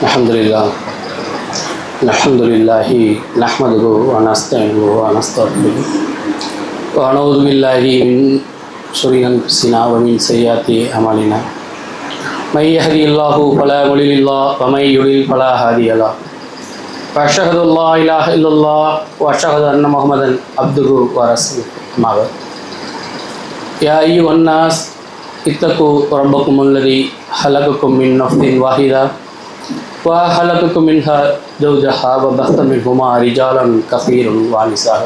Alhamdulillah. Alhamdulillahi nahmaduhu wa nasta'inuhu wa nastaghfiruh. Wa na'udzu billahi min shururi anfusina wa min sayyiati a'malina. May yahdihillahu fala mudilla lahu wa may yudlil fala hadiya lahu. Wa ashhadu an la ilaha illallah wa ashhadu anna Muhammadan abduhu wa rasuluhu. Amma ba'd. Ya ayyuhan nas ittaqu rabbakum alladhi khalaqakum min nafsin wahidah وخلقكم منها زوجها وبث منهما رجالا كثيرا ونساء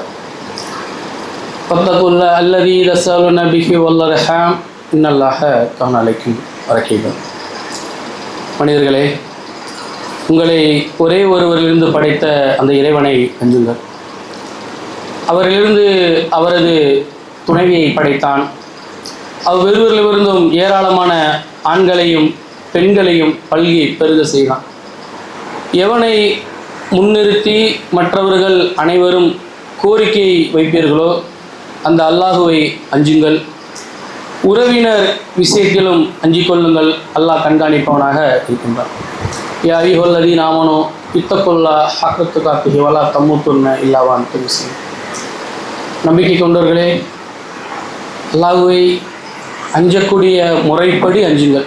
فاتقوا الله الذي تساءلون به والارحام ان الله كان عليكم رقيبا. மனிதர்களே, உங்களை ஒரே ஒருவரிலிருந்து படைத்த அந்த இறைவனை அஞ்சுங்கள். அவரிலிருந்து அவரது துணைவியை படைத்தான். அவ்விருவரிலிருந்தும் ஏராளமான ஆண்களையும் பெண்களையும் பல்கி பெருக செய்தான். எவனை முன்னிறுத்தி மற்றவர்கள் அனைவரும் கோரிக்கை வைப்பீர்களோ அந்த அல்லாஹுவை அஞ்சுங்கள். உறவினர் விஷயத்திலும் அஞ்சிக் கொள்ளுங்கள். அல்லாஹ் கண்காணிப்பவனாக இருக்கின்றான். யா அய்யுஹல்லதீன ஆமனூ இத்தகுல்லாஹ ஹக்க துகாத்திஹி வலா தமூதுன்ன இல்லா வ அன்தும் முஸ்லிமூன். நம்பிக்கை கொண்டவர்களே, அல்லாஹுவை அஞ்சக்கூடிய முறைப்படி அஞ்சுங்கள்.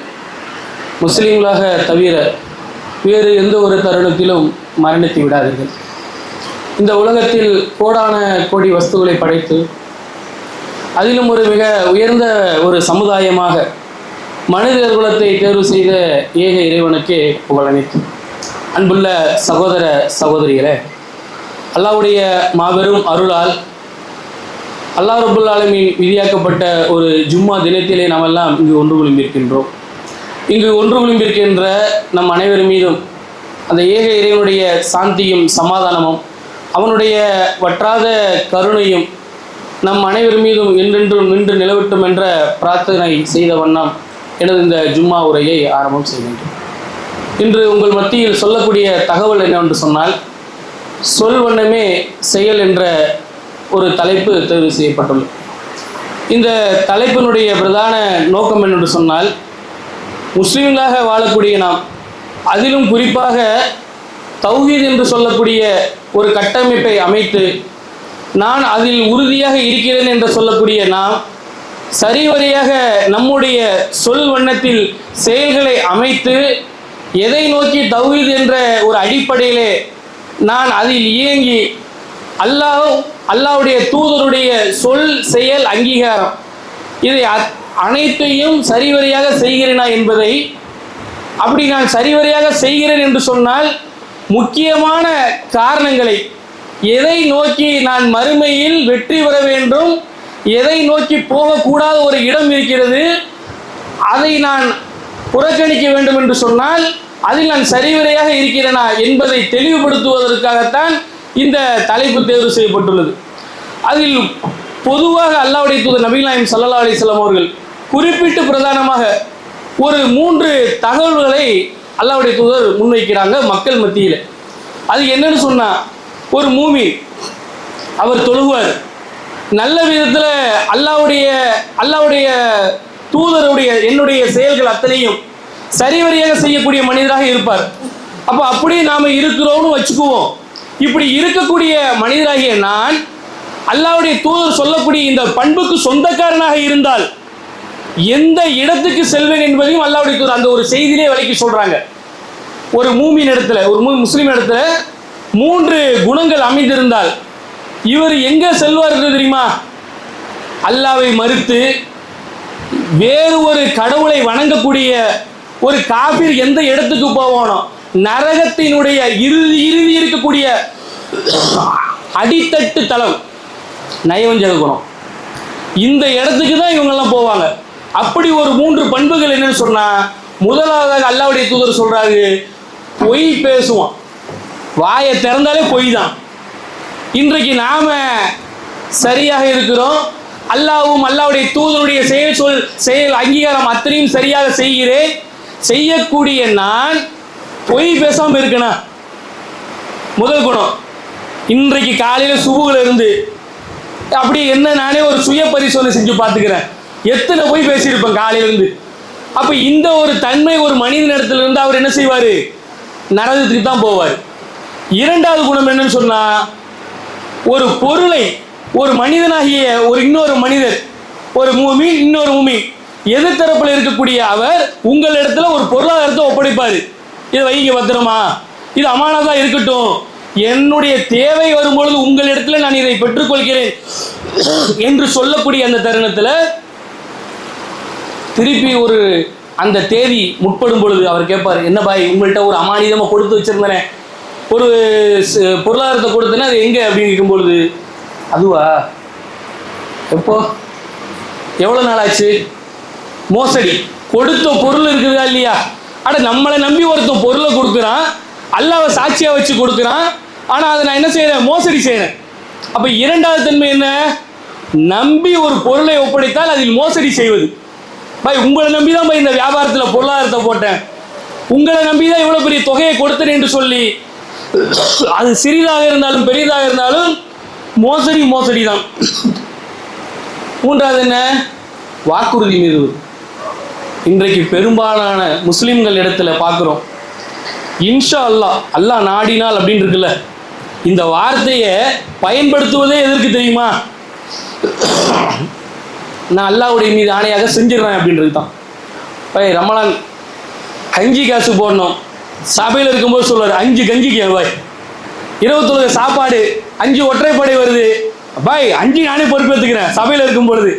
முஸ்லீம்களாக தவிர வேறு எந்த ஒரு தருணத்திலும் மரணித்து விடாதீர்கள். இந்த உலகத்தில் கோடான கோடி வஸ்துக்களை படைத்து அதிலும் ஒரு மிக உயர்ந்த ஒரு சமுதாயமாக மனிதர் குலத்தை தேர்வு செய்த ஏக இறைவனுக்கே புகழனைத்து. அன்புள்ள சகோதர சகோதரிகளே, அல்லாஹ்வுடைய மாபெரும் அருளால் அல்லாஹ் ரப்புல் ஆலமீன் விதியாக்கப்பட்ட ஒரு ஜும்மா தினத்திலே நாம் எல்லாம் இங்கு ஒன்று குழும்பியிருக்கின்றோம். இங்கு ஒன்று குழும்பிருக்கின்ற நம் அனைவர் மீதும் அந்த ஏக இறைவனுடைய சாந்தியும் சமாதானமும் அவனுடைய வற்றாத கருணையும் நம் அனைவர் மீதும் என்றென்றும் நின்று நிலவட்டும் என்ற பிரார்த்தனை செய்த வண்ணம் எனது இந்த ஜும்மா உரையை ஆரம்பம் செய்கின்றேன். இன்று உங்கள் மத்தியில் சொல்லக்கூடிய தகவல் என்னவென்று சொன்னால், சொல் வண்ணமே செயல் என்ற ஒரு தலைப்பு தேர்வு செய்யப்பட்டுள்ளது. இந்த தலைப்பினுடைய பிரதான நோக்கம் என்னென்று சொன்னால், முஸ்லீம்களாக வாழக்கூடிய நாம், அதிலும் குறிப்பாக தௌஹீத் என்று சொல்லக்கூடிய ஒரு கட்டமைப்பை அமைத்து நான் அதில் உறுதியாக இருக்கிறேன் என்று சொல்லக்கூடிய நாம் சரிவரியாக நம்முடைய சொல் வண்ணத்தில் செயல்களை அமைத்து எதை நோக்கி தௌஹீத் என்ற ஒரு அடிப்படையிலே நான் அதில் இயங்கி அல்லாஹ்வுடைய தூதருடைய சொல் செயல் அங்கீகாரம் இதை அனைத்தையும் சரிவரியாக செய்கிறேனா என்பதை, அப்படி நான் சரிவரியாக செய்கிறேன் என்று சொன்னால் முக்கியமான காரணங்களை, எதை நோக்கி நான் மறுமையில் வெற்றி பெற வேண்டும், எதை நோக்கி போகக்கூடாத ஒரு இடம் இருக்கிறது, அதை நான் புறக்கணிக்க வேண்டும் என்று சொன்னால் அதில் நான் சரிவரியாக இருக்கிறேனா என்பதை தெளிவுபடுத்துவதற்காகத்தான் இந்த தலைப்பு தேர்வு செய்யப்பட்டுள்ளது. அதில் பொதுவாக அல்லாஹ்வுடைய தூதர் நபிகள் நாயகம் ஸல்லல்லாஹு அலைஹி வஸல்லம் அவர்கள் குறிப்பிட்டு பிரதானமாக ஒரு 3 தகவல்களை அல்லாஹ்வுடைய தூதர் முன்வைக்கிறாங்க மக்கள் மத்தியில். அது என்னன்னு சொன்னால், ஒரு மூமின் அவர் தொழுவார், நல்ல விதத்தில் அல்லாஹ்வுடைய தூதருடைய என்னுடைய செயல்கள் அத்தனையும் சரிவரியாக செய்யக்கூடிய மனிதராக இருப்பார். அப்போ அப்படியே நாம் இருக்கிறோம்னு வச்சுக்குவோம். இப்படி இருக்கக்கூடிய மனிதராகிய நான் அல்லாஹ்வுடைய தூதர் சொல்லக்கூடிய இந்த பண்புக்கு சொந்தக்காரனாக இருந்தால் எந்த இடத்துக்கு செல்வேன் என்பதையும் அல்லாஹ்வுடைய தூதர் அந்த ஒரு செய்தியிலே விளக்கி சொல்றாங்க. ஒரு மூமின் இடத்துல, ஒரு முஸ்லீம் இடத்துல 3 குணங்கள் அமைந்திருந்தால் இவர் எங்க செல்வார் தெரியுமா? அல்லாஹ்வை மறுத்து வேறு ஒரு கடவுளை வணங்கக்கூடிய ஒரு காபிர் எந்த இடத்துக்கு போவானோ, நரகத்தினுடைய இறுதி இருக்கக்கூடிய அடித்தட்டு தளம் நயவஞ்சக குணம், இந்த இடத்துக்கு தான் இவங்கெல்லாம் போவாங்க. அப்படி ஒரு 3 பண்புகள் என்னன்னு சொன்னா, முதலாவதாக அல்லாஹ்வுடைய தூதர் சொல்றாரு, பொய் பேசுவான், வாயை திறந்தாலே பொய் தான். இன்றைக்கு நாம சரியாக இருக்கிறோம், அல்லாஹ்வும் அல்லாஹ்வுடைய தூதருடைய செயல் அங்கீகாரம் அத்தனையும் சரியாக செய்கிறேன், செய்யக்கூடிய நான் பொய் பேசாம இருக்கணும். முதல் குணம். இன்றைக்கு காலையில் சுபுகில் இருந்து அப்படி என்ன நானே ஒரு சுய பரிசோதனை செஞ்சு பார்த்துக்கிறேன், எத்தனை போய் பேசியிருப்பேன் காலையிலிருந்து. அப்போ இந்த ஒரு தன்மை ஒரு மனிதனிடத்துல இருந்து அவர் என்ன செய்வார்? நரகத்துக்கு தான் போவார். இரண்டாவது குணம் என்னன்னு சொன்னா, ஒரு பொருளை ஒரு மனிதனாகிய இன்னொரு மனிதர், ஒரு மூமின் இன்னொரு மூமின் எதிர்த்தரப்பில் இருக்கக்கூடிய அவர் உங்களிடத்துல ஒரு பொருளாதாரத்தை ஒப்படைப்பாரு. இதை வைங்க பத்திரமா, இது அமானதா இருக்கட்டும், என்னுடைய தேவை வரும்பொழுது உங்களிடத்துல நான் இதை பெற்றுக்கொள்கிறேன் என்று சொல்லக்கூடிய அந்த தருணத்தில் திருப்பி ஒரு அந்த தேதி முற்படும் பொழுது அவர் கேட்பார், என்ன பாய் உங்கள்கிட்ட ஒரு அமானிதமாக கொடுத்து வச்சிருந்தேனே, ஒரு பொருளாதாரத்தை கொடுத்தேன்னா அது எங்கே அப்படின்னு கேட்கும் பொழுது, அதுவா எப்போ எவ்வளோ நாள் ஆச்சு, மோசடி கொடுத்த பொருள் இருக்குதா இல்லையா, அட நம்மளை நம்பி ஒருத்தன் பொருளை கொடுக்குறான், அல்லாஹ்வை சாட்சியாக வச்சு கொடுக்குறான், ஆனால் அதை நான் என்ன செய்கிறேன், மோசடி செய்கிறேன். அப்போ இரண்டாவது தன்மை என்ன, நம்பி ஒரு பொருளை ஒப்படைத்தால் அதில் மோசடி செய்வது. பாய் உங்களை நம்பி தான் பாய் இந்த வியாபாரத்தில் பொருளாதாரத்தை போட்டேன், உங்களை நம்பி தான் இவ்வளோ பெரிய தொகையை கொடுத்தேன் என்று சொல்லி அது சிறிதாக இருந்தாலும் பெரியதாக இருந்தாலும் மோசடி தான். மூன்றாவது என்ன, வாக்குறுதி மீறுவது. இன்றைக்கு பெரும்பாலான முஸ்லிம்கள் இடத்துல பார்க்குறோம், இன்ஷா அல்லாஹ், அல்லாஹ் நாடினால் அப்படின்னு இருக்குல்ல, இந்த வார்த்தையை பயன்படுத்துவதே எதற்கு தெரியுமா, நான் அல்லாஹ்வுடைய மீது ஆணையாக செஞ்சிடறேன் அப்படின்றது தான். ரமலான் கஞ்சி காசு போடணும், சபையில் இருக்கும்போது சொல்லுவார் 5 கஞ்சிக்கு பாய், 21 சாப்பாடு, 5 ஒற்றைப்படை வருது பாய், 5 நானே பொறுப்பேற்றுக்கிறேன் சபையில் இருக்கும் பொழுது.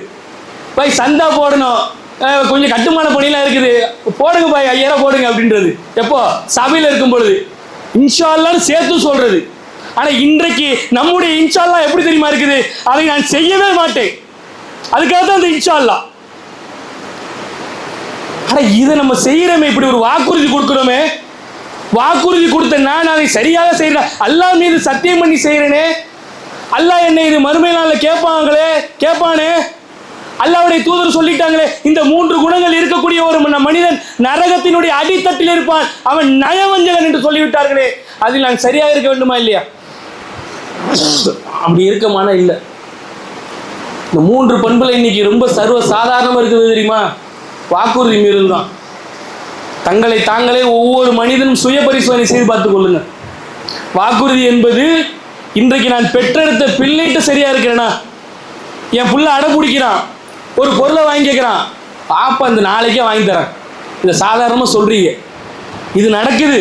பாய் சந்தா போடணும், கொஞ்சம் கட்டுமான பணியெல்லாம் இருக்குது, போடுங்க பாய் 5000 போடுங்க அப்படின்றது எப்போ, சபையில் இருக்கும் பொழுது. இன்ஷா அல்லாஹ்னு சேர்த்து சொல்றது. ஆனால் இன்றைக்கு நம்முடைய இன்ஷா அல்லாஹ் எப்படி தெரியுமா இருக்குது, அதை நான் செய்யவே மாட்டேன், அதுக்காக தான் அந்த இன்ஷா அல்லாஹ். ஆனால் இதை நம்ம செய்கிறோமே, இப்படி ஒரு வாக்குறுதி கொடுக்குறோமே, வாக்குறுதி கொடுத்த நான் அதை சரியாக செய்கிறேன், அல்லாஹ் மீது சத்தியம் பண்ணி செய்கிறேனே, அல்லாஹ் என்னை இது மறுமை நாளில் கேட்பானே, அல்லாஹ்வுடைய தூதர் சொல்லிட்டாங்களே, இந்த 3 குணங்கள் இருக்கக்கூடிய ஒரு மனிதன் நரகத்தினுடைய அடித்தட்டில் இருப்பான், அவன் நயவஞ்சகன் என்று சொல்லிவிட்டார்களே, அதில் நான் சரியாக இருக்க வேண்டுமா இல்லையா? அப்படி இருக்கமான இல்லை. இந்த 3 பண்புல இன்னைக்கு ரொம்ப சர்வ சாதாரணமாக இருக்குது தெரியுமா, வாக்குறுதி மீறல் தான். தங்களை தாங்களே ஒவ்வொரு மனிதனும் சுய பரிசோதனை செய்து பார்த்துக் கொள்ளுங்க. வாக்குறுதி என்பது, இன்றைக்கு நான் பெற்றெடுத்த பிள்ளைகிட்ட சரியா இருக்கிறேனா, என் புள்ள அடம்பிடிக்கிறான், ஒரு பொருளை வாங்கி கேட்குறான், பாப்பா இந்த நாளைக்கே வாங்கி தரேன், இதை சாதாரணமாக சொல்றீங்க, இது நடக்குது,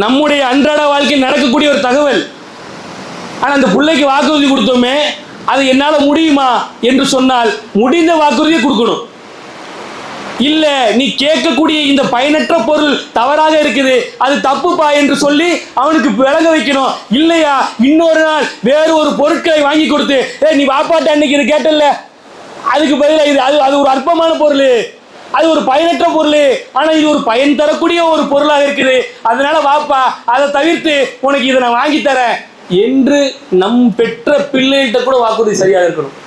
நம்முடைய அன்றாட வாழ்க்கையில் நடக்கக்கூடிய ஒரு தகவல். ஆனால் அந்த பிள்ளைக்கு வாக்குறுதி கொடுத்தோமே, அது என்னால் முடியுமா என்று சொன்னால் முடிந்த வாக்குறுதியை கொடுக்கணும். இல்ல நீ கேட்கக்கூடிய இந்த பயனற்ற பொருள் தவறாக இருக்குது, அது தப்புப்பா என்று சொல்லி அவனுக்கு விளங்க வைக்கணும். இல்லையா இன்னொரு நாள் வேறு ஒரு பொருட்களை வாங்கி கொடுத்து, நீ வாப்பாட்ட அன்னைக்கு இது கேட்டல, அதுக்கு பதிலாக இது அது ஒரு அற்பமான பொருள், அது ஒரு பயனற்ற பொருள், ஆனால் இது ஒரு பயன் தரக்கூடிய ஒரு பொருளாக இருக்குது, அதனால வாப்பா அதை தவிர்த்து உனக்கு இதை நான் வாங்கி தரேன் என்று நம் பெற்ற பிள்ளைகிட்ட கூட வாக்குறுதி சரியாக இருக்கணும்.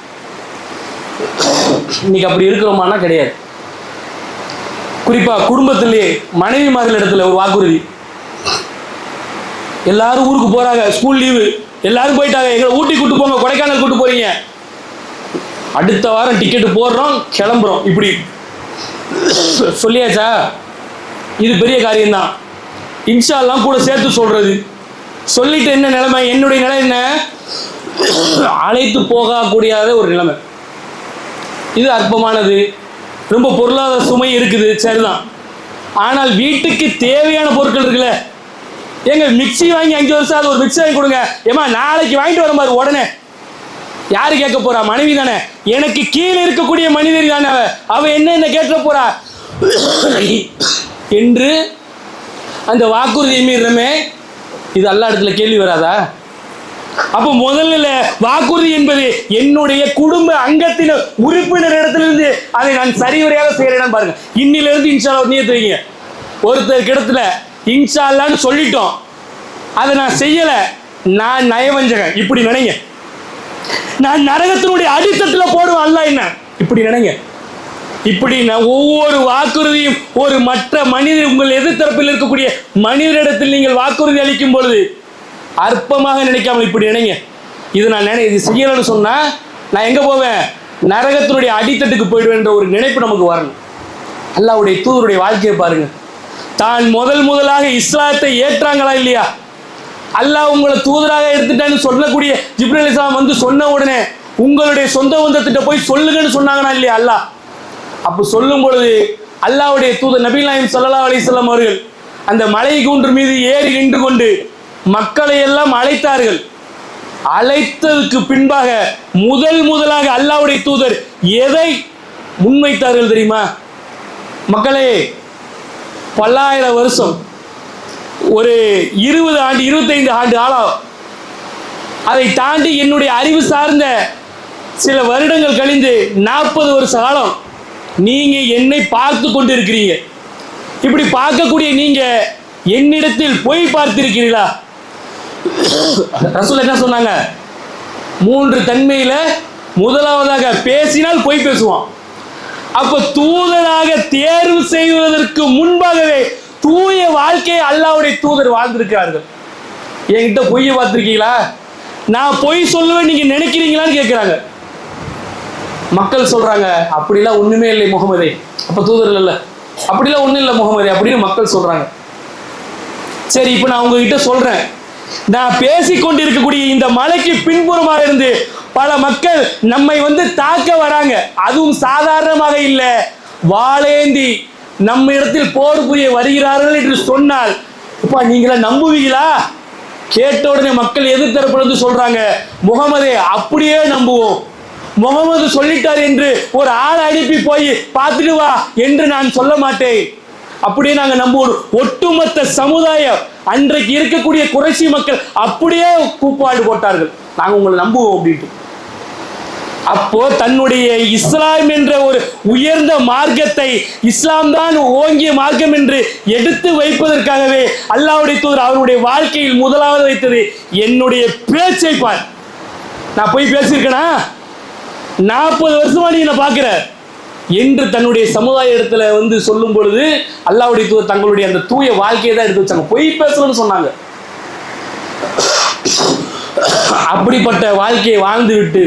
இன்னைக்கு அப்படி இருக்கிறோமானா கிடையாது. குறிப்பா குடும்பத்திலேயே மனைவிமார்கள் இடத்துல ஒரு வாக்குறுதி, எல்லாரும் ஊருக்கு போறாங்க, ஸ்கூல் லீவு, எல்லாரும் போயிட்டாங்க, எங்களை ஊட்டி கூட்டு போங்க, கொடைக்கானல் கூட்டு போறீங்க, அடுத்த வாரம் டிக்கெட்டு போடுறோம் கிளம்புறோம், இப்படி சொல்லியாச்சா, இது பெரிய காரியம்தான். இன்ஷா அல்லாஹ் கூட சேர்த்து சொல்றது. சொல்லிட்டு என்ன நிலைமை, என்னுடைய நிலை என்ன, அழைத்து போகக்கூடிய ஒரு நிலைமை. இது அற்பமானது, ரொம்ப பொருளாதார சுமை இருக்குது, சரிதான். ஆனால் வீட்டுக்கு தேவையான பொருட்கள் இருக்குல்ல, எங்க மிக்சி வாங்கி 5 வருஷம் அது ஒரு மிக்சி வாங்கி கொடுங்க, ஏமா நாளைக்கு வாங்கிட்டு வர மாதிரி உடனே, யாரு கேட்க போறா, மனைவி தானே, எனக்கு கீழே இருக்கக்கூடிய மனிதர் தானே, அவ என்ன கேட்க போறா என்று அந்த வாக்குறுதியை மீறமே, இது அல்லாஹ் இடத்துல கேள்வி வராதா? அப்போ முதல்ல வாக்குறுதி என்பது என்னுடைய குடும்ப அங்கத்தின் உறுப்பினர் இடத்திலிருந்து அதை நான் சரிவரையாக செய்யறேன்னு பாருங்க. இன்னிலிருந்து இன்ஷா அல்லாஹ் நியத்து வைங்க. ஒருத்தர் இடத்துல இன்ஷா அல்லாஹ்னு சொல்லிட்டோம், அதை நான் செய்யல, நான் நயவஞ்சகன் இப்படி நினைங்க, நான் நரகத்தினுடைய அடித்தட்டில் போடுவேன் அல்லாஹ் என்ன இப்படி நினைங்க. இப்படி ஒவ்வொரு வாக்குறுதியும் ஒரு மற்ற மனிதர், உங்கள் எதிர்த்தரப்பில் இருக்கக்கூடிய மனிதரிடத்தில் நீங்கள் வாக்குறுதி அளிக்கும் பொழுது அற்பமாக நினைக்காமல் இப்படி நினைங்க, இது நான் இது செய்யலன்னு சொன்னா நான் எங்க போவேன், நரகத்தினுடைய அடித்தட்டுக்கு போயிடுவேன்ற ஒரு நினைப்பு நமக்கு வரணும். அல்லாஹ்வுடைய தூதருடைய வாழ்க்கையை பாருங்க, தான் முதலாக இஸ்லாத்தை ஏற்றாங்களா இல்லையா? அல்லாஹ் உங்களை தூதராக எடுத்துட்டான்னு சொல்லக்கூடிய ஜிப்ரீல் அலைஹிஸ்ஸலாம் வந்து சொன்ன உடனே உங்களுடைய சொந்த பந்தத்திட்ட போய் சொல்லுங்கன்னு சொன்னாங்கன்னா இல்லையா அல்லாஹ்? அப்போ சொல்லும் பொழுது அல்லாஹ்வுடைய தூதர் நபி நாயகம் ஸல்லல்லாஹு அலைஹி வஸல்லம் அவர்கள் அந்த மலை குன்று மீது ஏறி நின்று கொண்டு மக்களை எல்லாம் அழைத்தார்கள். அழைத்ததுக்கு பின்பாக முதலாக அல்லாஹ்வுடைய தூதர் எதை முன்வைத்தார்கள் தெரியுமா? மக்களே, பல்லாயிரம் வருஷம், ஒரு 20 ஆண்டு 25 ஆண்டு காலம், அதை தாண்டி என்னுடைய அறிவு சார்ந்த சில வருடங்கள் கழிந்து 40 வருஷ காலம் நீங்க என்னை பார்த்து கொண்டு இருக்கிறீங்க. இப்படி பார்க்கக்கூடிய நீங்க என்னிடத்தில் பொய் பார்த்திருக்கிறீர்களா? ரசூல் என்ன சொன்னாங்க? 3 தன்மையில முதலாவதாக பேசினால் பொய் பேசுவான். அப்ப தூதராக தேர்வு செய்வதற்கு முன்பாகவே தூய வாழ்க்கையை அல்லாஹ்வுடைய தூதர் வாழ்ந்திருக்கிறார்கள். என்கிட்ட பொய்யை பார்த்திருக்கீங்களா? நான் பொய் சொல்லுவேன் நீங்க நினைக்கிறீங்களான்னு கேட்கிறாங்க. மக்கள் சொல்றாங்க, அப்படிலாம் ஒண்ணுமே இல்லை முகமதே. அப்ப தூதர் இல்ல, அப்படிலாம் ஒண்ணும் இல்லை முகமதே அப்படின்னு மக்கள் சொல்றாங்க. சரி, இப்ப நான் உங்ககிட்ட சொல்றேன், நான் பேசிக்கொண்டிருக்கக்கூடிய இந்த மலைக்கு பின்புறமாக இருந்து பல மக்கள் நம்மை வந்து தாக்க வராங்க. அதுவும் சாதாரணமாக இல்லை, வாளேந்தி நம்ம இடத்தில் போர் புரிய வருகிறார்கள் என்று சொன்னால் இப்ப நீங்கள நம்புவீங்களா? கேட்ட உடனே மக்கள் எதிர்த்தரப்புல சொல்றாங்க, முகமதே அப்படியே நம்புவோம். முகமது சொல்லிட்டார் என்று ஒரு ஆளை அனுப்பி போய் பார்த்துட்டு வா என்று நான் சொல்ல மாட்டேன். அப்படியே நாங்க நம்புவோம். ஒட்டுமொத்த சமுதாயம், அன்றைக்கு இருக்கக்கூடிய குறைஷி மக்கள் அப்படியே கூப்பாடு போட்டார்கள், நாங்க உங்களை நம்புவோம் அப்படின்ட்டு. அப்போ தன்னுடைய இஸ்லாம் என்ற ஒரு உயர்ந்த மார்க்கத்தை, இஸ்லாம் தான் ஓங்கிய மார்க்கம் என்று எடுத்து வைப்பதற்காகவே அல்லாஹ்வுடைய தூதர் அவருடைய வாழ்க்கையில் முதலாவது வைத்தது என்னுடைய பேச்சை பார். நான் போய் பேசியிருக்கேனா? 40 வருஷமா நீ என்ன பார்க்கிற என்று தன்னுடைய சமுதாய இடத்துல வந்து சொல்லும் பொழுது அல்லாஹ்வுடைய தூதர் தங்களுடைய அந்த தூய வாழ்க்கையை தான் எடுத்து வச்சாங்க. பொய் பேசணும்னு சொன்னாங்க. அப்படிப்பட்ட வாழ்க்கையை வாழ்ந்து விட்டு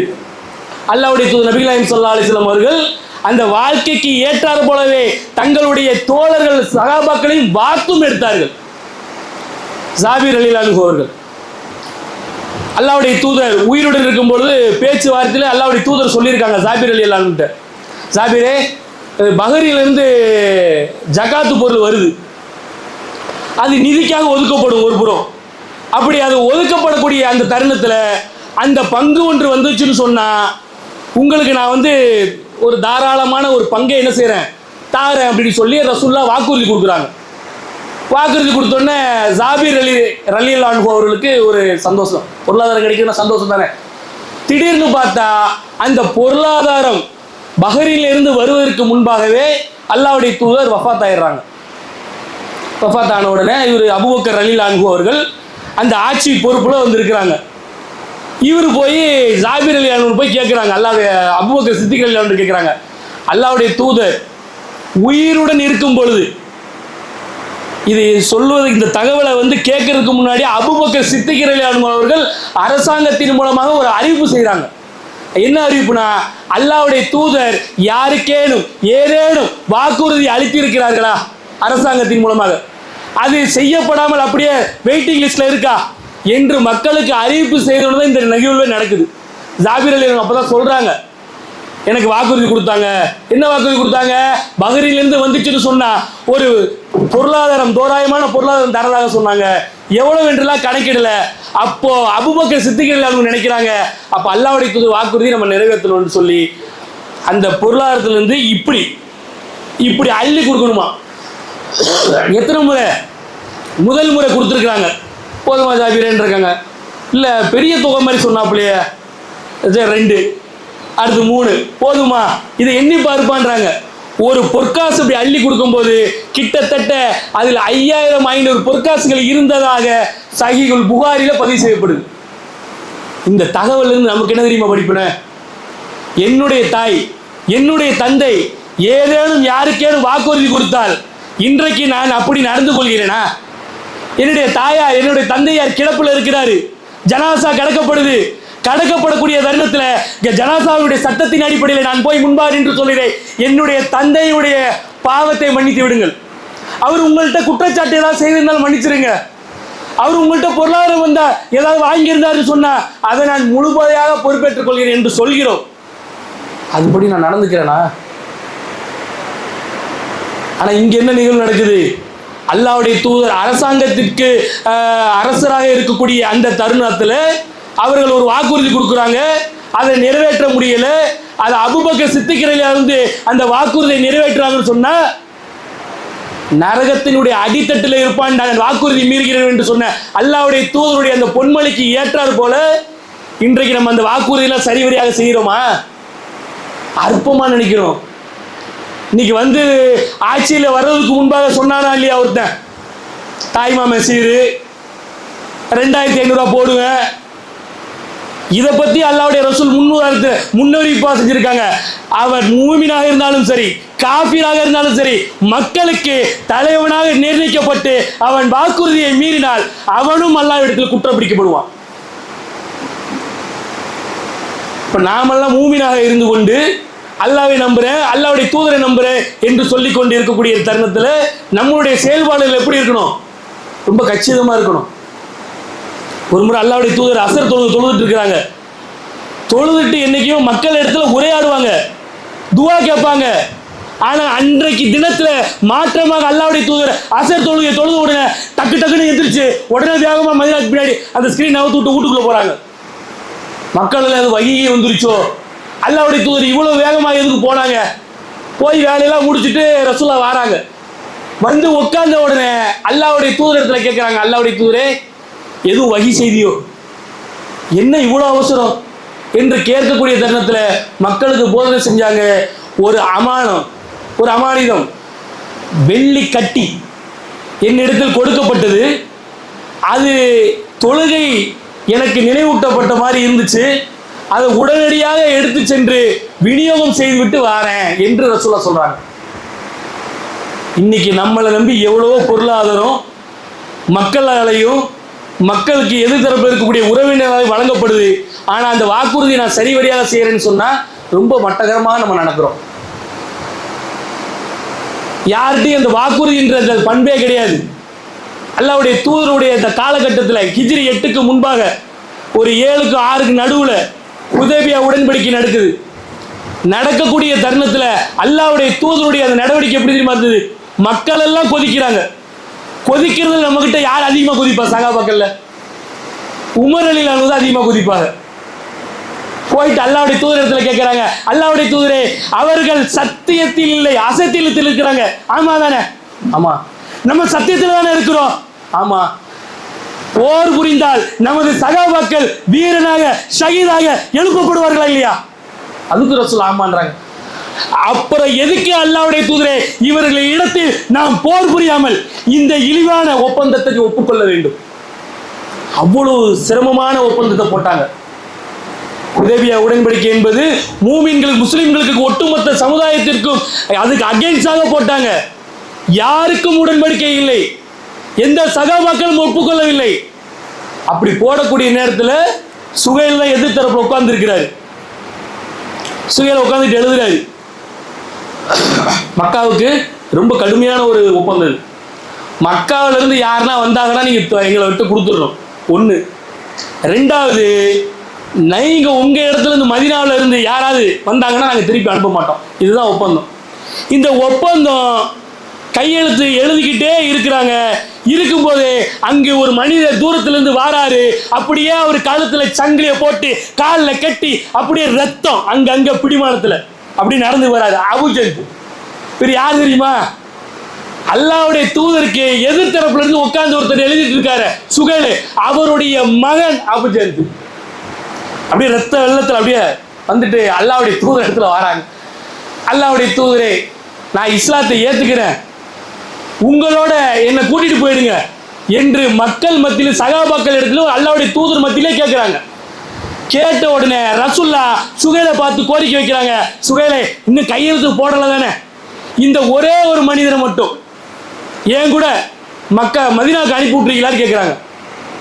அல்லாஹ்வுடைய தூதர் நபி நாயகம் ஸல்லல்லாஹு அலைஹி வஸல்லம் அவர்கள் அந்த வாழ்க்கைக்கு ஏற்றாறு போலவே தங்களுடைய தோழர்கள் சகாபாக்களையும் வார்த்தும் எடுத்தார்கள். ஜாபீர் ரலியல்லாஹு அன்ஹு அவர்கள் அல்லாஹ்வுடைய தூதர் உயிருடன் இருக்கும் பொழுது பேச்சுவார்த்தையில் அல்லாஹ்வுடைய தூதர் சொல்லியிருக்காங்க ஜாபீர் ரலியல்லாஹு அன்ஹு, ஜாபீரே, பஹ்ரைனிலிருந்து ஜகாத்து பொருள் வருது, அது நிதிக்காக ஒதுக்கப்படும் ஒரு புறம். அப்படி அது ஒதுக்கப்படக்கூடிய அந்த தருணத்தில் அந்த பங்கு ஒன்று வந்துச்சுன்னு சொன்னா உங்களுக்கு நான் வந்து ஒரு தாராளமான ஒரு பங்கை என்ன செய்கிறேன், தாரேன் அப்படின்னு சொல்லி ரசூலுல்லாஹ் வாக்குறுதி கொடுக்குறாங்க. வாக்குறுதி கொடுத்தோடனே ஜாபீர் ரலியல்லாஹு அன்ஹு அவர்களுக்கு ஒரு சந்தோஷம், பொருளாதாரம் கிடைக்குதுன்னா சந்தோஷம் தானே. திடீர்னு பார்த்தா அந்த பொருளாதாரம் பஹ்ரைனிலிருந்து வருவதற்கு முன்பாகவே அல்லாஹ்வுடைய தூதர் வஃபாத் ஆயிடுறாங்க. வஃபாத் ஆன உடனே இவர் அபூபக்கர் ரலியல்லாஹு அன்ஹு அவர்கள் அந்த ஆட்சி பொறுப்புல வந்திருக்கிறாங்க. இவர் போய் ஜாபீர் ரலியல்லாஹு அன்ஹு போய் கேட்குறாங்க, அபூபக்கர் சித்திக் ரலியல்லாஹு அன்ஹு கேட்குறாங்க, அல்லாஹ்வுடைய தூதர் உயிருடன் இருக்கும் பொழுது இது சொல்வது, இந்த தகவலை வந்து கேட்கறதுக்கு முன்னாடி அபூபக்கர் சித்திக் ரலியல்லாஹு அன்ஹு அவர்கள் அரசாங்கத்தின் மூலமாக ஒரு அறிவிப்பு செய்கிறாங்க. என்ன அறிவிப்புனா, அல்லாஹ்வுடைய தூதர் யாருக்கேனும் ஏதேனும் வாக்குறுதி அளித்திருக்கிறார்களா அரசாங்கத்தின் மூலமாக, அது செய்யப்படாமல் அப்படியே வெயிட்டிங் லிஸ்ட்ல இருக்கா என்று மக்களுக்கு அறிவிப்பு செய்யறது தான் இந்த நிகழ்வு நடக்குது. ஜாபீர் ரலியல்லாஹு அன்ஹு அப்பதான் சொல்றாங்க, எனக்கு வாக்குறுதி கொடுத்தாங்க. என்ன வாக்குறுதி கொடுத்தாங்க? பஹ்ரைனிலிருந்து வந்துச்சுன்னு சொன்னா ஒரு பொருளாதாரம், தோராயமான பொருளாதாரம் தரதாக சொன்னாங்க. எவ்வளவு என்றெல்லாம் கணக்கிடல. அப்போ அபூபக்கர் சித்திக் ரலியல்லாஹு அன்ஹு நினைக்கிறாங்க, அப்ப அல்லாஹ்வுடைய தூதர் வாக்குறுதி நம்ம நிறைவேற்றணும்னு சொல்லி அந்த பொருளாதாரத்திலிருந்து இப்படி இப்படி அள்ளி கொடுக்கணுமா. எத்தனை முறை? முதல் முறை கொடுத்துருக்குறாங்க. போதுமா ஜாபீரேன்னு இருக்காங்க. இல்லை பெரிய தொகை மாதிரி சொன்னாப்புலையே, 2, அடுத்து 3 போதுமா, இதை எண்ணி பார்ப்பான்றாங்க. ஒரு பொற்காசு அப்படி அள்ளி கொடுக்கும்போது கிட்டத்தட்ட அதில் 5500 பொற்காசுகள் இருந்ததாக சஹீஹுல் புகாரில பதிவு செய்யப்படுது. இந்த தகவல் இருந்து நமக்கு என்ன தெரியுமா படிப்பின? என்னுடைய தாய், என்னுடைய தந்தை ஏதேனும் யாருக்கேனும் வாக்குறுதி கொடுத்தால் இன்றைக்கு நான் அப்படி நடந்து கொள்கிறேனா? என்னுடைய தாயார், என்னுடைய தந்தையார் கிடப்புல இருக்கிறாரு, ஜனாசா கடக்கப்படுது, கடக்கப்படக்கூடிய தருணத்தில் ஜனாசாவுடைய சட்டத்தின் அடிப்படையில் நான் போய் முன்பார் என்று சொல்கிறேன், என்னுடைய தந்தையுடைய பாவத்தை மன்னித்து விடுங்கள். அவர் உங்கள்கிட்ட குற்றச்சாட்டு ஏதாவது செய்திருந்தாலும் மன்னிச்சிருங்க. அவர் உங்கள்கிட்ட பொருளாதாரம் வந்தா ஏதாவது வாங்கியிருந்தாருன்னு சொன்னா அதை நான் முழுமையாக பொறுப்பேற்றுக் கொள்கிறேன் என்று சொல்கிறோம். அதுபடி நான் நடந்துக்கிறேனா? ஆனா இங்க என்ன நிகழ்வு நடக்குது? அல்லாஹ்வுடைய தூதர் அரசாங்கத்திற்கு அரசராக இருக்கக்கூடிய அந்த தருணத்துல அவர்கள் ஒரு வாக்குறுதி கொடுக்குறாங்க, அதை நிறைவேற்ற முடியல. அது அபூபக்கர் சித்திக்கிறையில இருந்து அந்த வாக்குறுதியை நிறைவேற்றுறாங்கன்னு சொன்னா நரகத்தினுடைய அடித்தட்டில் இருப்பான், நான் வாக்குறுதி மீறுகிறேன் என்று சொன்ன அல்லாஹ்வுடைய தூதருடைய அந்த பொன்மொழிக்கு ஏற்றாறு போல இன்றைக்கு நம்ம அந்த வாக்குறுதியெல்லாம் சரிவரியாக செய்கிறோமா? அற்பமா நினைக்கிறோம். இன்னைக்கு வந்து ஆட்சியில் வர்றதுக்கு முன்பாக சொன்னானா இல்லையா ஒருத்தன், தாய்மாமன் சீரு 2500 போடுவேன். இதை பத்தி அல்லாஹ்வுடைய ரசூல் முன்னறிவிப்பா செஞ்சிருக்காங்க. அவர் மூமினாக இருந்தாலும் சரி, காஃபிராக இருந்தாலும் சரி, மக்களுக்கு தலைவனாக நிர்ணயிக்கப்பட்டு அவன் வாக்குறுதியை மீறினால் அவனும் அல்லாஹ்விடத்தில் குற்றம் பிடிக்கப்படுவான். இப்ப நாமெல்லாம் மூமினாக இருந்து கொண்டு அல்லாஹ்வை நம்புறேன், அல்லாஹ்வுடைய தூதரை நம்புறேன் என்று சொல்லிக் கொண்டு இருக்கக்கூடிய தருணத்தில் நம்மளுடைய செயல்பாடுகள் எப்படி இருக்கணும்? ரொம்ப கச்சிதமா இருக்கணும். ஒரு முறை அல்லாஹ்வுடைய தூதர் அசர் தொழுதுட்டு இருக்கிறாங்க. தொழுதுட்டு என்னைக்கும் மக்கள் இடத்துல உரையாடுவாங்க, துவா கேட்பாங்க. ஆனா அன்றைக்கு தினத்துல மாற்றமாக அல்லாஹ்வுடைய தூதர் அசர் தொழுது உடனே டக்கு டக்குன்னு எந்திரிச்சு உடனே வேகமா மதீனாவுக்கு பின்னாடி அந்த ஸ்கிரீன் நவுத்து விட்டு வீட்டுக்குள்ள போறாங்க. மக்கள் அது வகையே வந்துருச்சோ, அல்லாஹ்வுடைய தூதர் இவ்வளவு வேகமாக எதுக்கு போனாங்க? போய் வேலையெல்லாம் முடிச்சுட்டு ரசூலா வராங்க. வந்து உட்கார்ந்த உடனே அல்லாஹ்வுடைய தூதரத்துல கேட்கிறாங்க, அல்லாஹ்வுடைய தூதரே எதுவும் வகி செய்தியோ, என்ன இவ்வளவு அவசரம் என்று கேட்கக்கூடிய தருணத்துல மக்களுக்கு போதனை செஞ்சாங்க. ஒரு அமானிதம் வெள்ளி கட்டி என்னிடத்தில் கொடுக்கப்பட்டது. அது தொழுகை எனக்கு நினைவூட்டப்பட்ட மாதிரி இருந்துச்சு. அதை உடனடியாக எடுத்து சென்று விநியோகம் செய்துவிட்டு வாரேன் என்று ரசூலா சொல்றாங்க. இன்னைக்கு நம்மளை நம்பி எவ்வளவோ பொருளாதாரம் மக்களாலையும் மக்களுக்கு எதிர்த்தரப்பில் இருக்கக்கூடிய உறவினரால் வழங்கப்படுது. ஆனா அந்த வாக்குறுதி நான் சரிவரியாக செய்யறேன்னு சொன்னா ரொம்ப மட்டகரமாக நம்ம நடக்கிறோம். யார்கிட்டையும் அந்த வாக்குறுதின்ற பண்பே கிடையாது. அல்லாஹ்வுடைய தூதருடைய இந்த காலகட்டத்தில் ஹிஜ்ரி 8க்கு முன்பாக ஒரு 7க்கு 6க்கு நடுவுல ஹுதைபியா உடன்படிக்கை நடக்குது. நடக்கக்கூடிய தருணத்தில் அல்லாஹ்வுடைய தூதருடைய அந்த நடவடிக்கை எப்படி தெரியுமா இருந்தது? மக்கள் எல்லாம் கொதிக்கிறாங்க. கொதிக்கிறது நம்ம கிட்ட யார் அதிகமா கொதிப்பா? சகாபாக்கள்ல உமர் ரலியல்லாஹு அன்ஹு அதிகமா கொதிப்பாங்க. போயிட்டு அல்லாஹ்வுடைய தூதரிடத்துல கேட்கிறாங்க, அல்லாஹ்வுடைய தூதரே அவர்கள் சத்தியத்தில் இல்லை அசத்தியத்தில் இருக்கிறாங்க. ஆமா தானே? ஆமா. நம்ம சத்தியத்தில் தானே இருக்கிறோம். ஆமா. போர் புரிந்தால் நமது சகாபாக்கள் வீரனாக ஷஹீதாக எழுப்பப்படுவார்களா இல்லையா? அதுக்கு ரசூல் ஆமான்றாங்க. அப்புறம் எதுக்கு அல்லாஹ்வுடைய தூதரே இவர்கள் இடத்தில் நாம் போர் புரியாமல் இந்த இழிவான ஒப்பந்தத்தை ஒப்புக்கொள்ள வேண்டும்? அவ்வளவு சிரமமான ஒப்பந்தத்தை போட்டாங்க. ஹுதைபியா உடன்படிக்கை என்பது மூமின்களுக்கு முஸ்லிம்களுக்கு ஒட்டுமொத்த சமுதாயத்திற்கும் அதுக்கு அகைன்ஸ்டாக போட்டாங்க. யாருக்கும் உடன்படிக்கை இல்லை, எந்த சகாபாக்களும் ஒப்புக்கொள்ளவில்லை. அப்படி போடக்கூடிய நேரத்தில் சுகைல் தான் எதிர்த்தரப்பு உட்கார்ந்து இருக்கிறாரு. சுகைல் உட்கார்ந்துட்டு எழுதுறாரு, மக்காவுக்கு ரொம்ப கடுமையான ஒரு ஒப்பந்தம். மக்காவில இருந்து யாருன்னா வந்தாங்கன்னா நீங்க எங்களை விட்டு கொடுத்துடணும். ஒன்று. ரெண்டாவது, நீங்க உங்க இடத்துல இருந்து மதீனாவில இருந்து யாராவது வந்தாங்கன்னா நாங்கள் திருப்பி அனுப்ப மாட்டோம். இதுதான் ஒப்பந்தம். இந்த ஒப்பந்தம் கையெழுத்து எழுதிக்கிட்டே இருக்கிறாங்க. இருக்கும்போது அங்கு ஒரு மனிதர் தூரத்திலிருந்து வாராரு. அப்படியே அவர் கழுத்துல சங்கிலியை போட்டு காலில் கட்டி அப்படியே ரத்தம் அங்க பிடிமானத்துல அப்படி நடந்து வராது. அபூஜஹல் பெரிய யார் தெரியுமா? அல்லாஹ்வுடைய தூதருக்கு எதிர்த்தரப்புல இருந்து உட்கார்ந்து ஒருத்தர் எழுதிட்டு இருக்காரு, சுகைல், அவருடைய மகன் அபூஜஹல். அப்படியே ரத்த வெள்ளத்துல அப்படியே வந்துட்டு அல்லாஹ்வுடைய தூதர் இடத்துல வராங்க. அல்லாஹ்வுடைய தூதரே, நான் இஸ்லாத்தை ஏத்துக்கிறேன், உங்களோட என்னை கூட்டிட்டு போயிடுங்க என்று மக்கள் மத்தியில் சகாபாக்கள் இடத்துல அல்லாஹ்வுடைய தூதர் மத்தியிலே கேட்கிறாங்க. கேட்ட உடனே ரசூல்லா சுகைலை பார்த்து கோரிக்கை வைக்கிறாங்க, சுகைலை இன்னும் கையெழுத்து போடல தானே, இந்த ஒரே ஒரு மனிதரை மட்டும் ஏன் கூட மதீனாவுக்கு அனுப்பி விட்டுறீங்களான்னு கேட்குறாங்க.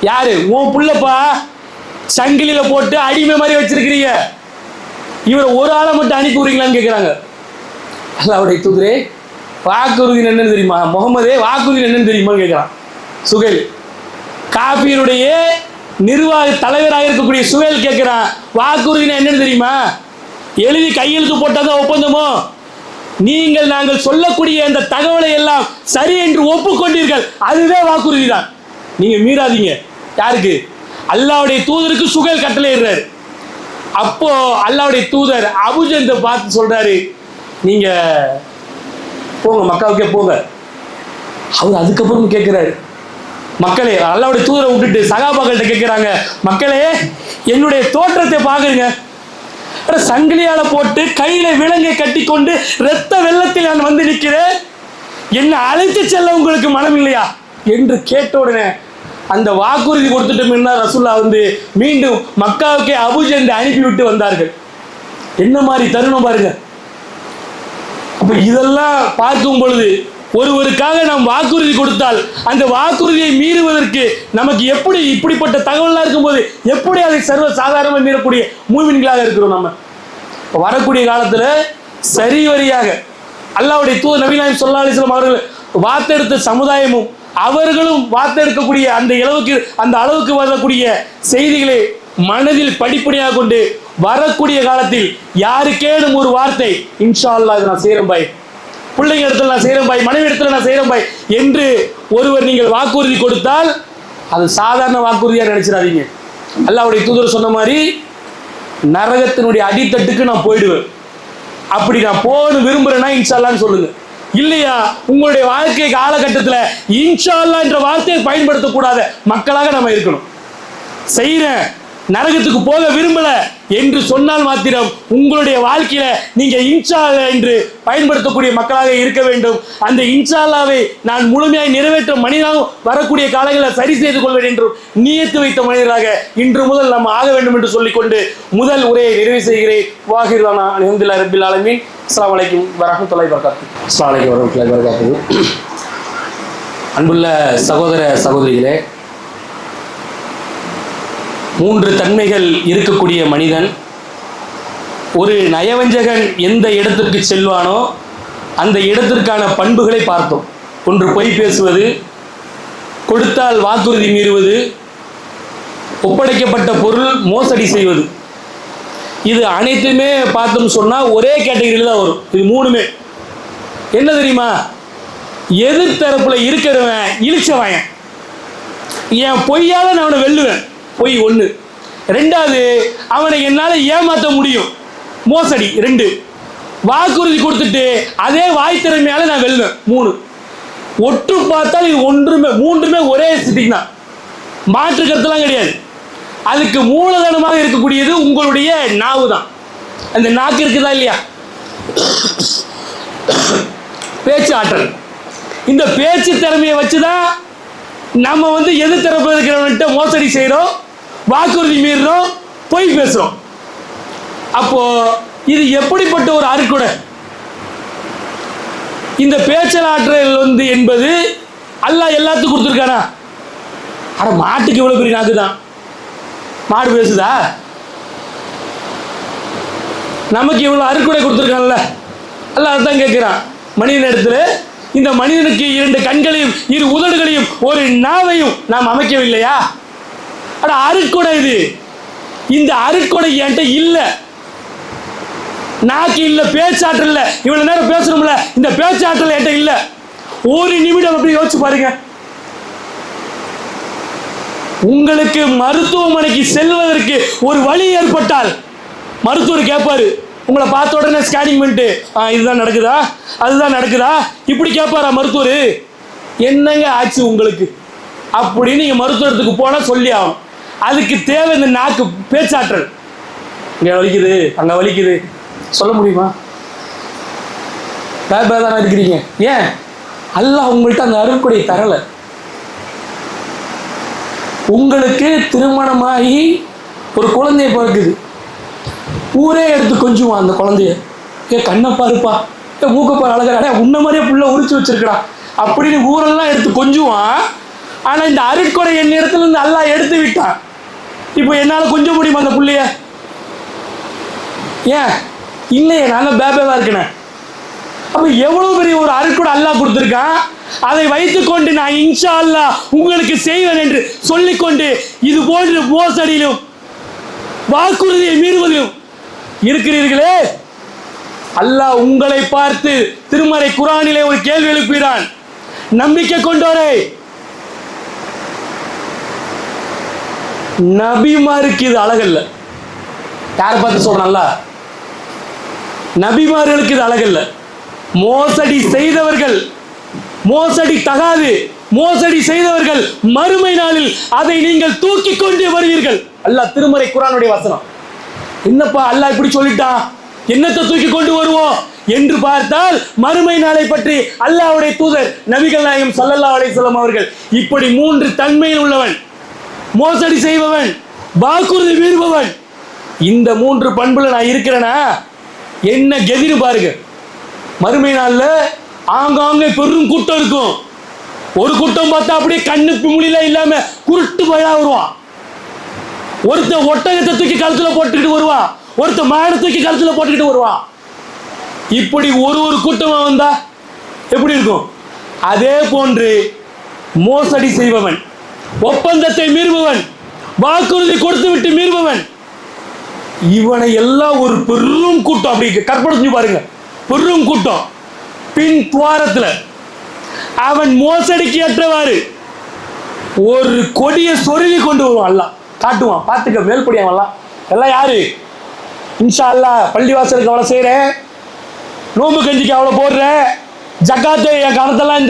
யாரு? உன் புள்ளப்பா, சங்கிலியில போட்டு அடிமை மாதிரி வச்சிருக்கிறீங்க, இவரை ஒரு ஆளை மட்டும் அனுப்பி விடுறீங்களான்னு கேட்குறாங்க. அல்லாஹ்வுடைய தூதரே, வாக்குறுதி என்னன்னு தெரியுமா? முகமதே வாக்குறுதி என்னன்னு தெரியுமான்னு கேட்குறான் சுகைல். காபீருடைய நிர்வாக தலைவராக இருக்கக்கூடிய சுகைல் கேட்குறான், வாக்குறுதினா என்னன்னு தெரியுமா? எழுதி கையெழுத்து போட்டதான் ஒப்பந்தமோ? நீங்கள் நாங்கள் சொல்லக்கூடிய அந்த தகவலை எல்லாம் சரி என்று ஒப்புக்கொண்டீர்கள், அதுவே வாக்குறுதி தான். நீங்க மீறாதீங்க. யாருக்கு? அல்லாஹ்வுடைய தூதருக்கு சுகைல் கட்டளையிடுறாரு. அப்போ அல்லாஹ்வுடைய தூதர் அபூஜந்த பார்த்து சொல்றாரு, நீங்க போங்க மக்காவுக்கே போங்க. அவர் அதுக்கப்புறம் கேட்கிறாரு, மக்களே, அல்லாஹ்வுடைய தூதரை விட்டுட்டு சகாபாக்கள்கிட்ட கேட்கிறாங்க, மக்களே என்னுடைய தோற்றத்தை பாக்குறீங்க, சங்கிலியால போட்டு கையில விலங்கை கட்டி கொண்டு இரத்த வெள்ளத்தில் நான் வந்து நிற்கிறேன், என்னை அழைத்து செல்ல உங்களுக்கு மனம் இல்லையா என்று கேட்ட உடனே அந்த வாக்குறுதி கொடுத்துட்டோம்னா ரசூல்லா வந்து மீண்டும் மக்காவுக்கே அபூஜந்தை அனுப்பிவிட்டு வந்தார்கள். என்ன மாதிரி தருணம் பாருங்க. அப்ப இதெல்லாம் பார்க்கும் பொழுது ஒருவருக்காக நாம் வாக்குறுதி கொடுத்தால் அந்த வாக்குறுதியை மீறுவதற்கு நமக்கு எப்படி இப்படிப்பட்ட தகவலாம் இருக்கும்போது எப்படி அதை சர்வ சாதாரணமாக மீறக்கூடிய மூமின்களாக இருக்கிறோம். நம்ம வரக்கூடிய காலத்தில் சரிவரியாக அல்லாஹ்வுடைய தூதர் நபி நாயகம் ஸல்லல்லாஹு அலைஹி வஸல்லம் அவர்கள் வாத்தெடுத்த சமுதாயமும் அவர்களும் வாத்தெடுக்கக்கூடிய அந்த அளவுக்கு வரக்கூடிய செய்திகளை மனதில் படிப்படியாக கொண்டு வரக்கூடிய காலத்தில் யாருக்கேனும் ஒரு வார்த்தை, இன்ஷா அல்லாஹ் நான் செய்கிறேன் பாய், பிள்ளைங்க இடத்துல நான் செய்கிறேன் பாய், மனைவி இடத்துல நான் செய்கிறேன் பாய் என்று ஒருவர் நீங்கள் வாக்குறுதி கொடுத்தால் அது சாதாரண வாக்குறுதியாக நினைச்சிடாதீங்க. அல்லாஹ்வுடைய தூதர் சொன்ன மாதிரி நரகத்தினுடைய அடித்தட்டுக்கு நான் போயிடுவேன். அப்படி நான் போகணும் விரும்புறேன்னா இன்ஷா அல்லாஹ்னு சொல்லுங்க. இல்லையா உங்களுடைய வாழ்க்கை காலகட்டத்தில் இன்ஷா அல்லாஹ் என்ற வார்த்தையை பயன்படுத்தக்கூடாத மக்களாக நம்ம இருக்கணும். செய்கிறேன், நரகத்துக்கு போக விரும்பல என்று சொன்னால் மாத்திரம் உங்களுடைய வாழ்க்கையில நீங்க இன்ஷா அல்லாஹ் என்று பயன்படுத்தக்கூடிய மக்களாக இருக்க வேண்டும். அந்த இன்ஷா அல்லாஹ்வை நான் முழுமையாக நிறைவேற்ற மனிதனாக வரக்கூடிய காலங்களில் சரி செய்து கொள்வேன் என்று நியத்து வைத்த மனிதராக இன்று முதல் நம்ம ஆக வேண்டும் என்று சொல்லிக்கொண்டு முதல் உரையை நிறைவு செய்கிறேன். வாஹிர்தானா அல்ஹம்துலில்லாஹி ரப்பில் ஆலமீன். அஸ்ஸலாமு அலைக்கும் வரஹ்மத்துல்லாஹி வபரகாத்துஹு. அஸ்ஸலாமு அலைக்கும் வரஹ்மத்துல்லாஹி வபரகாத்துஹு. அன்புள்ள சகோதர சகோதரிகளே, 3 தன்மைகள் இருக்கக்கூடிய மனிதன், ஒரு நயவஞ்சகன் எந்த இடத்திற்கு செல்வானோ அந்த இடத்திற்கான பண்புகளை பார்த்தோம். ஒன்று பொய் பேசுவது, கொடுத்தால் வாக்குறுதி மீறுவது, ஒப்படைக்கப்பட்ட பொருள் மோசடி செய்வது. இது அனைத்துமே பார்த்தோம் சொன்னால் ஒரே கேட்டகரியில் தான் வரும். இது 3மே என்ன தெரியுமா? எதிர்த்தரப்புல இருக்கிறவன் இழிச்சவன், என் பொய்யால நான் அவனை வெல்லுவேன், பொய் 1. 2வது அவனை என்னால் ஏமாற்ற முடியும், மோசடி 2. வாக்குறுதி கொடுத்துட்டு அதே வாய் திறமையால நான் வெல்லுவேன் 3. ஒற்று பார்த்தால் இது 3மே ஒரே சிட்டிங் தான், மாற்று கருத்துலாம் கிடையாது. அதுக்கு மூலதனமாக இருக்கக்கூடியது உங்களுடைய நாவு தான். அந்த நாக்கு இருக்குதா இல்லையா, பேச்சு ஆற்றல். இந்த பேச்சு திறமையை வச்சுதான் நம்ம வந்து எதிர்த்தரப்பு இருக்கிறவன்கிட்ட மோசடி செய்கிறோம், வாக்குறுதி மீறுறோம், பொய் பேசுறோம். அப்போ இது எப்படிப்பட்ட ஒரு அருக்குடை? இந்த பேச்சல் ஆற்றல் வந்து என்பது அல்லாஹ் எல்லாத்துக்கும் கொடுத்துருக்கானா? அட மாட்டுக்கு இவ்வளவு பெரிய நாக்கு தான், மாடு பேசுதா? நமக்கு இவ்வளவு அருக்குடை கொடுத்துருக்கான்ல, அல்லாஹ் அதான் கேட்கிறான். மனிதன் இடத்துல இந்த மனிதனுக்கு 2 கண்களையும் 2 உதடுகளையும் ஒரு நாவையும் நாம் அமைக்கவில்லையா? அட அருட்கொடை இது. இந்த அருட்கொடை என்கிட்ட இல்ல, நாக்கு இல்ல, பேச்சாற்றல் இல்ல, இவ்வளவு நேரம் பேசணும்ல, இந்த பேச்சாற்றல் என்கிட்ட இல்ல. ஒரு நிமிடம் அப்படி யோசிச்சு பாருங்க. உங்களுக்கு மருத்துவமனைக்கு செல்வதற்கு ஒரு வழி ஏற்பட்டால் மருத்துவர் கேட்பாரு, உங்களை பார்த்த உடனே ஸ்கேனிங் பண்ணிட்டு இதுதான் நடக்குதா, அதுதான் நடக்குதா, இப்படி கேட்பாரா மருத்துவர்? என்னங்க ஆச்சு உங்களுக்கு அப்படின்னு நீங்க மருத்துவத்துக்கு போனா சொல்லி ஆகும். அதுக்கு தேவை இந்த நாக்கு, பேச்சாற்றல். இங்க வலிக்குது, அங்க வலிக்குது சொல்ல முடியுமா? தானே இருக்கிறீங்க. ஏன் அல்லாஹ் உங்கள்கிட்ட அந்த அருட்கொடை தரல? உங்களுக்கு திருமணமாகி ஒரு குழந்தைய பிறக்குது, ஊரே எடுத்து கொஞ்சுவான் அந்த குழந்தைய, கண்ணை பாருப்பா, மூக்கப்பாரு அழகா, உன்ன மாதிரியே புள்ள உரிச்சு வச்சிருக்கா அப்படின்னு ஊரெல்லாம் எடுத்து கொஞ்சுவான். ஆனா இந்த அருட்கொடை என் இடத்துல இருந்து அல்லாஹ் எடுத்து விட்டான். இப்போ என்னால கொஞ்சம் முடியுமா அந்த புள்ளைய? ஏன் இல்லையே, நான் பேபேவா இருக்கேன். அப்ப எவ்வளவு பெரிய ஒரு அருட்கொடை அல்லாஹ் கொடுத்திருக்கான். அதை வைத்துக்கொண்டு நான் இன்ஷா அல்லாஹ் உங்களுக்கு செய்வேன் என்று சொல்லிக்கொண்டு இது போன்ற மோசடியிலும் வாக்குறுதியை மீறுவதிலும் இருக்கிறீர்களே, அல்லாஹ் உங்களை பார்த்து திருமறை குர்ஆனிலே ஒரு கேள்வி எழுப்புகிறான். நம்பிக்கை கொண்டோரே, நபிமாருக்கு இது அழகல்ல. யாரை பார்த்து சொல்றான்ல? நபிமார்களுக்கு இது அழகல்ல. மோசடி செய்தவர்கள், மோசடி தகாது, மோசடி செய்தவர்கள் மறுமை நாளில் அதை நீங்கள் தூக்கி கொண்டு வருவீர்கள். அல்லாஹ் திருமறை குர்ஆனுடைய வசனம். என்னப்பா அல்லாஹ் இப்படி சொல்லிட்டான், என்னத்தை தூக்கி கொண்டு வருவோம் என்று பார்த்தால் மறுமை நாளை பற்றி அல்லாஹ்வுடைய தூதர் நபிகள் நாயகம் ஸல்லல்லாஹு அலைஹி வஸல்லம் அவர்கள் இப்படி 3 தன்மையில் உள்ளவன், மோசடி செய்பவன், வாக்குறுதி மீறுபவன், இந்த 3 பண்புல நான் இருக்கிறேனா என்ன கதின்னு பாருங்க. மறுமை நாள்ல ஆங்காங்கே பெரும் கூட்டம் இருக்கும். ஒரு கூட்டம் பார்த்தா அப்படியே கண்ணு பிமுளில இல்லாம குருட்டு பயா வருவான். ஒருத்தன் ஒட்டகத்தை தூக்கி கழுத்துல போட்டுக்கிட்டு வருவான், ஒருத்தன் மாடை தூக்கி கழுத்துல போட்டுக்கிட்டு வருவான். இப்படி ஒரு கூட்டமா வந்தா எப்படி இருக்கும்? அதே போன்று மோசடி செய்பவன், ஒப்பந்தத்தை மீறுபவன், வாக்குறுதி கொடுத்து விட்டு மீறுபவன், இவனை எல்லாம் ஒரு பெரும் கூட்டம் அப்படி கற்பனை செஞ்சு பாருங்க. பெரும் கூட்டம் பின் துவாரத்துல அவன் மோசடிக்கு ஏற்றவாறு ஒரு கொடியை சொருவி கொண்டு வருவான். அல்லாஹ் காட்டுவான், பார்த்துக்க மேல்படியாவெல்லாம். எல்லாம் யாரு? இன்ஷா அல்லாஹ் பள்ளிவாசலுக்கு அவ்வளோ செய்கிறேன், நோம்பு கஞ்சிக்கு அவ்வளோ போடுறேன், ஜக்காத்து என் கணத்தெல்லாம்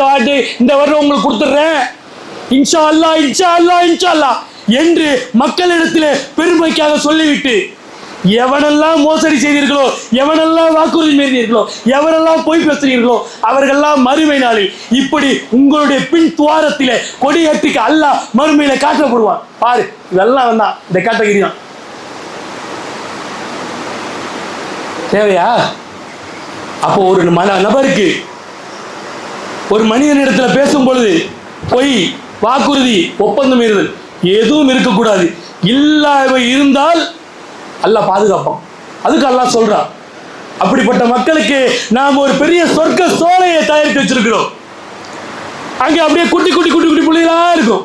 இந்த வருடம் உங்களுக்கு கொடுத்துட்றேன், இன்ஷா அல்லாஹ் இன்ஷா அல்லாஹ் இன்ஷா அல்லாஹ் என்று மக்களிடத்தில் பெருமைக்காக சொல்லிவிட்டு எவனெல்லாம் மோசடி செய்தீர்களோ, எவனெல்லாம் வாக்குறுதி மீறினீர்களோ, எவரெல்லாம் பொய் பேசுகிறீர்களோ அவர்களெல்லாம் மறுமை நாளில் இப்படி உங்களுடைய பின் துவாரத்திலே கொடியேற்றிக்கு அல்லாஹ் மறுமையில காட்டப்படுவான். பாரு, இதெல்லாம் வந்தான் இந்த கேட்டகிரி தான். தேவையா? அப்போ ஒரு நபருக்கு, ஒரு மனிதனிடத்தில் பேசும் பொழுது பொய், வாக்குறுதி, ஒப்பந்தம் மீறுதல் எதுவும் இருக்கக்கூடாது. இல்லாம இருந்தால் அல்லாஹ் பாதுகாப்பான். அதுக்கு அல்லாஹ் சொல்றான், அப்படிப்பட்ட மக்களுக்கு நாம் ஒரு பெரிய சொர்க்க சோலையை தயாரித்து வச்சிருக்கிறோம். அங்கே அப்படியே குட்டி குட்டி குட்டி குட்டி புள்ளிகளா இருக்கும்.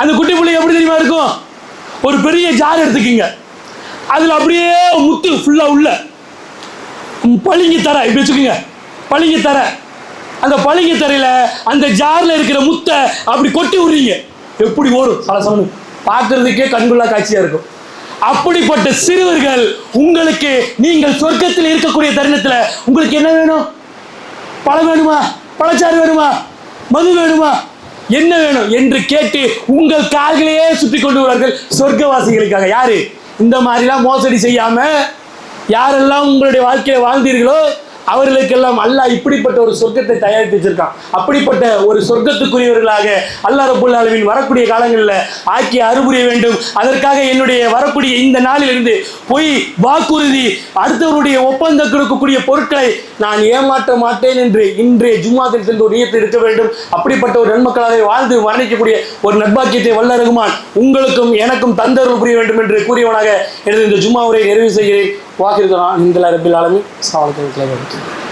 அந்த குட்டி புள்ளி எப்படி தெரியுமா இருக்கும்? ஒரு பெரிய ஜார் எடுத்துக்கிங்க, அதுல அப்படியே முத்து ஃபுல்லா உள்ள பளிங்கு தர இப்படி வச்சுக்கோங்க, பளிங்கு தர. அந்த பளிங்கு தரையில அந்த ஜார்ல இருக்கிற முத்தை அப்படி கொட்டி விடுறீங்க, எப்படி ஓடும் சலசலன்னு, பார்க்கறதுக்கே கண்குள்ளா காட்சியா இருக்கும். அப்படிப்பட்ட சிறுவர்கள் உங்களுக்கு, நீங்கள் சொர்க்கத்தில் இருக்கக்கூடிய தருணத்தில் உங்களுக்கு என்ன வேணும்? பழம் வேணுமா, பழச்சாறு வேணுமா, மது வேணுமா, என்ன வேணும் என்று கேட்டு உங்கள் கால்களையே சுற்றி கொண்டு வருவார்கள் சொர்க்கவாசிகளுக்காக. யாரு? இந்த மாதிரிலாம் மோசடி செய்யாம யாரெல்லாம் உங்களுடைய வாழ்க்கையை வாழ்ந்தீர்களோ அவர்களுக்கெல்லாம் அல்லாஹ் இப்படிப்பட்ட ஒரு சொர்க்கத்தை தயாரித்து வச்சிருக்கான். அப்படிப்பட்ட ஒரு சொர்க்கத்துக்குரியவர்களாக அல்லாஹ் ரப்பல் ஆலமீன் வரக்கூடிய காலங்களில் ஆக்கி அருள்புரிய வேண்டும். அதற்காக என்னுடைய வரக்கூடிய இந்த நாளிலிருந்து பொய், வாக்குறுதி, அடுத்தவருடைய ஒப்பந்தம் கொடுக்கக்கூடிய பொருட்களை நான் ஏமாற்ற மாட்டேன் என்று இன்றைய ஜும்மாத்தில் சென்று ஒரு நியத்து இருக்க வேண்டும். அப்படிப்பட்ட ஒரு நன்மக்களாக வாழ்ந்து மரணிக்கக்கூடிய ஒரு நற்பாக்கியத்தை வல்ல ரஹ்மான் உங்களுக்கும் எனக்கும் தந்தருள் புரிய வேண்டும் என்று கூறியவனாக எனது இந்த ஜும்மா உரையை நிறைவு செய்கிறேன். வாக்கிருக்கிறான் இந்த ரப்பில் ஆலமீன்.